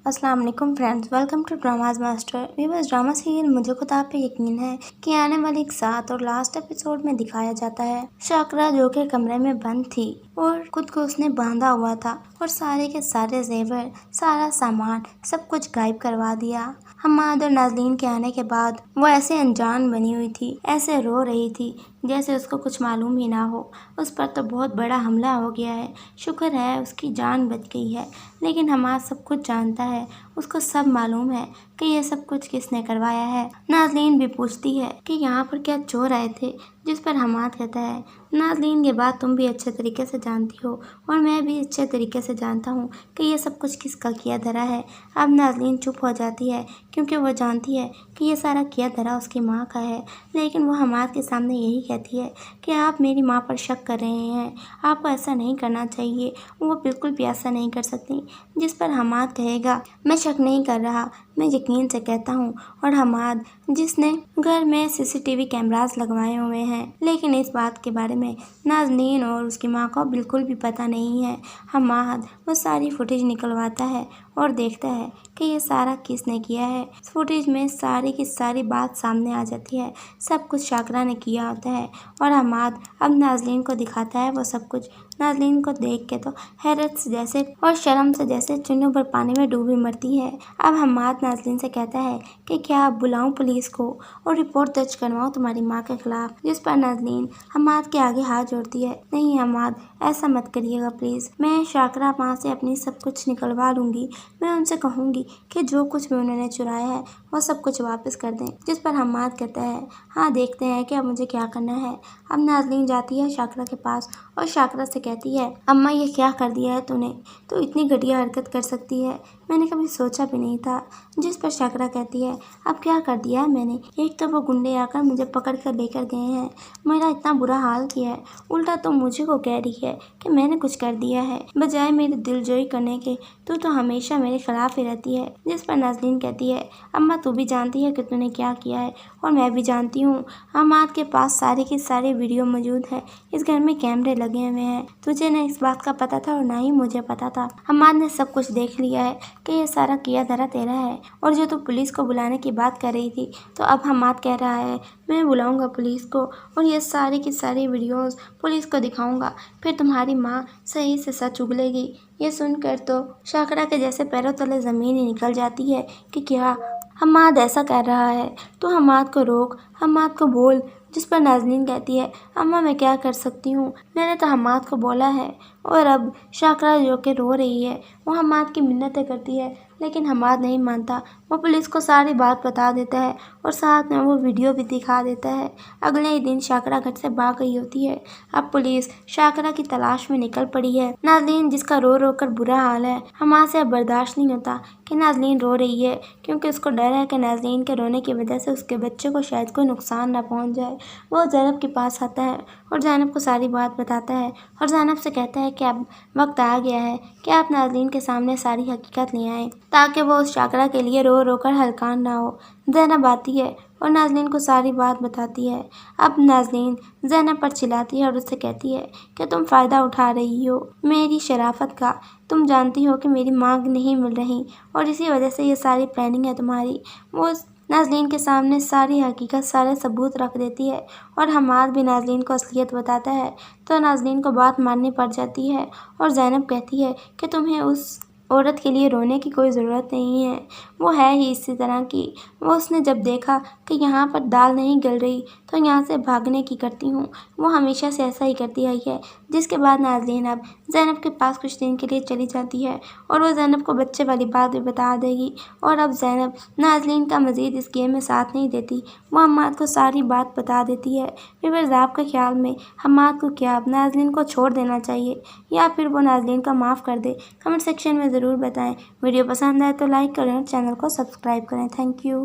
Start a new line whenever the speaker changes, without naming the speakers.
अस्सलाम वालेकुम friends, welcome to dramas master. Viewers, drama serial मुझे खुदा पे यकीन है कि आने वाले एक 7 और लास्ट एपिसोड में दिखाया जाता है शाकरा जो कि कमरे में बंद थी और खुद को उसने बांधा हुआ था और सारे के सारे जेवर, सारा सामान, सब कुछ गायब करवा दिया। हम्माद और नाज़नीन के आने के बाद वो ऐसे अनजान बनी हुई थी, ऐसे रो रही थी जैसे उसको कुछ मालूम ही ना हो। उस पर तो बहुत बड़ा हमला हो गया है, शुक्र है उसकी जान बच गई है। लेकिन हम्माद सब कुछ जानता है, उसको सब मालूम है कि ये सब कुछ किसने करवाया है। नाज़नीन भी पूछती है कि यहाँ पर क्या चोर आए थे, जिस पर हम्माद कहता है नाज़नीन ये बात तुम भी अच्छे तरीके से जानती हो और मैं भी अच्छे तरीके से जानता हूँ कि ये सब कुछ किसका किया धरा है। अब नाज़नीन चुप हो जाती है क्योंकि वो जानती है कि ये सारा किया धरा उसकी माँ का है। लेकिन वो हम्माद के सामने यही कहती है कि आप मेरी माँ पर शक कर रहे हैं, आपको ऐसा नहीं करना चाहिए, वो बिल्कुल भी ऐसा नहीं कर सकती। जिस पर हम्माद कहेगा मैं शक नहीं कर रहा, मैं यकीन से कहता हूँ। और हम्माद जिसने घर में सीसीटीवी कैमरास लगवाए हुए हैं, लेकिन इस बात के बारे में नाज़नीन और उसकी माँ को बिल्कुल भी पता नहीं है। हम्माद वो सारी फुटेज निकलवाता है और देखता है कि ये सारा किसने किया है। फुटेज में सारी की सारी बात सामने आ जाती है, सब कुछ शाकरा ने किया होता है और हम्माद अब नाज़नीन को दिखाता है वो सब कुछ। नाज़नीन को देख के तो हैरत से जैसे और शर्म से जैसे चुन्नू भर पानी में डूबी मरती है। अब हम्माद नाज़नीन से कहता है कि क्या बुलाऊं पुलिस को और रिपोर्ट दर्ज करवाऊं तुम्हारी माँ के खिलाफ। जिस पर नाज़नीन हम्माद के आगे हाथ जोड़ती है, नहीं हम्माद ऐसा मत करिएगा प्लीज़, मैं शाकरा माँ से अपनी सब कुछ निकलवा लूँगी। मैं उनसे कहूँगी कि जो कुछ भी उन्होंने चुराया है वो सब कुछ वापस कर दें। जिस पर हम्माद कहता है हाँ देखते हैं कि अब मुझे क्या करना है। अब नाज़नीन जाती है शाकरा के पास और शाकरा से कहती है अम्मा ये क्या कर दिया है तूने, तो इतनी घटिया हरकत कर सकती है, मैंने कभी सोचा भी नहीं था। जिस पर शाकरा कहती है अब क्या कर दिया है मैंने, एक तो वो गुंडे आकर मुझे पकड़ कर लेकर गए हैं, मेरा इतना बुरा हाल किया है, उल्टा तो मुझे को कह रही है कि मैंने कुछ कर दिया है, बजाय मेरी दिलजोई करने के तू तो हमेशा मेरे खिलाफ ही रहती है। जिस पर नाज़नीन कहती है अम्मा तू भी जानती है कि तूने क्या किया है और मैं भी जानती हूँ। हम्माद के पास सारी की सारी वीडियो मौजूद है, इस घर में कैमरे लगे हुए हैं, तुझे न इस बात का पता था और ना ही मुझे पता था। हम्माद ने सब कुछ देख लिया है कि ये सारा किया धरा तेरा है। और जो तू पुलिस को बुलाने की बात कर रही थी, तो अब हम्माद कह रहा है मैं बुलाऊंगा पुलिस को और ये सारी की सारी वीडियोस पुलिस को दिखाऊंगा, फिर तुम्हारी माँ सही से सच उगलेगी। ये सुनकर तो शाकरा के जैसे पैरों तले ज़मीन ही निकल जाती है कि क्या हम्माद ऐसा कर रहा है, तो हम्माद को रोक, हम्माद को बोल। जिस पर नाज़नीन कहती है अम्मा मैं क्या कर सकती हूँ, मैंने तो हम्माद को बोला है। और अब शाकरा जो कि रो रही है वो हम्माद की मिन्नतें करती है, लेकिन हम्माद नहीं मानता। वो पुलिस को सारी बात बता देता है और साथ में वो वीडियो भी दिखा देता है। अगले ही दिन शाकरा घर से भाग गई होती है। अब पुलिस शाकरा की तलाश में निकल पड़ी है। नाज़नीन जिसका रो रो कर बुरा हाल है, हम्माद से अब बर्दाश्त नहीं होता कि नाज़नीन रो रही है, क्योंकि उसको डर है कि नाज़नीन के रोने की वजह से उसके बच्चे को शायद कोई नुकसान ना पहुंच जाए। वो ज़ैनब के पास आता है और ज़ैनब को सारी बात बताता है और ज़ैनब से कहता है कि अब वक्त आ गया है कि आप नाज़नीन के सामने सारी हकीकत ले आएँ, ताकि वो उस शाकरा के लिए रो रो कर हलकान ना हो। ज़ैनब आती है और नाज़नीन को सारी बात बताती है। अब नाज़नीन ज़ैनब पर चिल्लाती है और उससे कहती है कि तुम फ़ायदा उठा रही हो मेरी शराफत का, तुम जानती हो कि मेरी मांग नहीं मिल रही और इसी वजह से ये सारी प्लानिंग है तुम्हारी। वो नाज़नीन के सामने सारी हकीकत, सारे सबूत रख देती है और हम्माद भी नाज़नीन को असलियत बताता है, तो नाज़नीन को बात माननी पड़ जाती है। और ज़ैनब कहती है कि तुम्हें उस औरत के लिए रोने की कोई ज़रूरत नहीं है, वो है ही इसी तरह की। वो उसने जब देखा कि यहाँ पर दाल नहीं गल रही तो यहाँ से भागने की करती हूँ, वो हमेशा से ऐसा ही करती आई है। जिसके बाद नाज़नीन अब ज़ैनब के पास कुछ दिन के लिए चली जाती है और वो ज़ैनब को बच्चे वाली बात भी बता देगी। और अब ज़ैनब नाज़नीन का मज़ीद इस गेम में साथ नहीं देती, वो हम्माद को सारी बात बता देती है। फिर आपके ख्याल में हम्माद को क्या अब नाज़नीन को छोड़ देना चाहिए या फिर वो नाज़नीन का माफ़ कर दे, कमेंट सेक्शन में ज़रूर बताएं। वीडियो पसंद आए तो लाइक करें और चैनल को सब्सक्राइब करें। Thank you.